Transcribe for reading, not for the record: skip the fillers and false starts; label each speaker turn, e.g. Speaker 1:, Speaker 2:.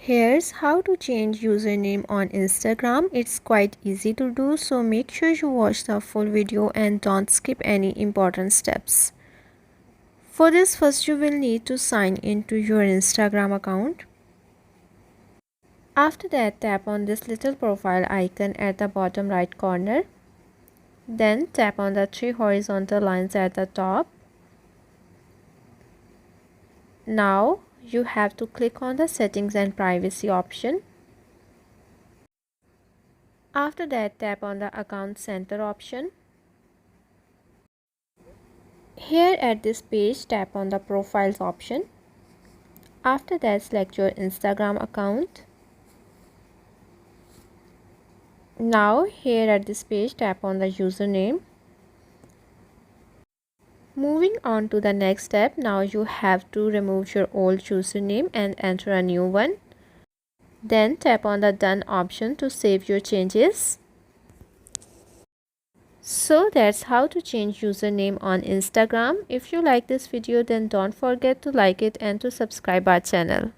Speaker 1: Here's how to change username on Instagram. It's quite easy to do, so make sure you watch the full video and don't skip any important steps. For this, first you will need to sign into your Instagram account. After that, tap on this little profile icon at the bottom right corner. Then tap on the three horizontal lines at the top. Now you have to click on the settings and privacy option. After that, tap on the account center option. Here at this page, tap on the profiles option. After that, select your Instagram account. Now here at this page, tap on the username. Moving on to the next step, now you have to remove your old username and enter a new one. Then tap on the done option to save your changes. So that's how to change username on Instagram. If you like this video, then don't forget to like it and to subscribe our channel.